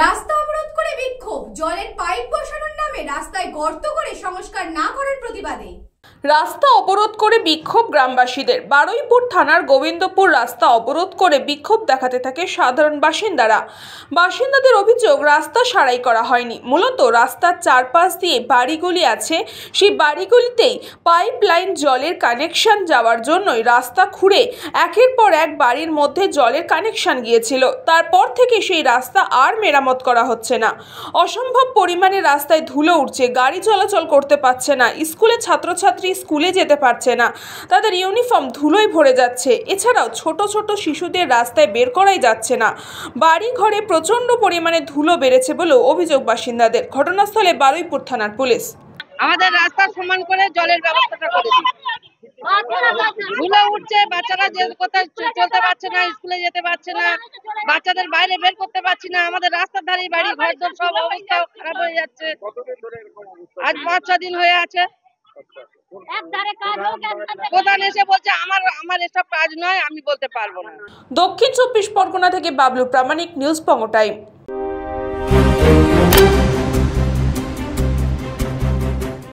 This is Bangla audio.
রাস্তা অবরোধ করে বিক্ষোভ, জলের পাইপ বসানোর নামে রাস্তায় গর্ত করে সংস্কার না করার প্রতিবাদে। রাস্তা অবরোধ করে বিক্ষোভ গ্রামবাসীদের। বারুইপুর থানার গোবিন্দপুর রাস্তা অবরোধ করে বিক্ষোভ দেখাতে থাকে সাধারণ বাসিন্দাদের অভিযোগ, রাস্তা সারাই করা হয়নি। মূলত রাস্তার চারপাশ দিয়ে বাড়িগুলি আছে, সেই বাড়িগুলিতেই পাইপ লাইন জলের কানেকশন যাওয়ার জন্যই রাস্তা খুঁড়ে একের পর এক বাড়ির মধ্যে জলের কানেকশন গিয়েছিল। তারপর থেকে সেই রাস্তা আর মেরামত করা হচ্ছে না। অসম্ভব পরিমাণে রাস্তায় ধুলো উঠছে, গাড়ি চলাচল করতে পারছে না, স্কুলে ছাত্রছাত্রী স্কুলে যেতে পারছে না, তাদের ইউনিফর্ম ধুলোয় ভরে যাচ্ছে। এছাড়াও ছোট ছোট শিশুদের রাস্তায় বের করাই যাচ্ছে না। বাড়ি ঘরে প্রচন্ড পরিমাণে ধুলো বেড়েছে বলেও অভিযোগ বাসিন্দাদের। ঘটনাস্থলে বারুইপুর থানার পুলিশ। আমাদের রাস্তা সমান করে জলের ব্যবস্থাটা করে দিন। ধুলো উঠছে, বাচ্চারা যে কোথায় চলতে পারছে না, স্কুলে যেতে পারছে না, বাচ্চাদের বাইরে বের করতে পারছি না। আমাদের রাস্তার ধারে বাড়ি ঘরদোর সব অবস্থা খারাপ হয়ে যাচ্ছে। আজ 5-6 দিন হয়ে আছে। প্রধান এসে বলছে আমার এসব কাজ নয়, আমি বলতে পারবো না। দক্ষিণ 24 পরগনা থেকে বাবলু প্রামাণিক, নিউজ পঙ্গ টাইম।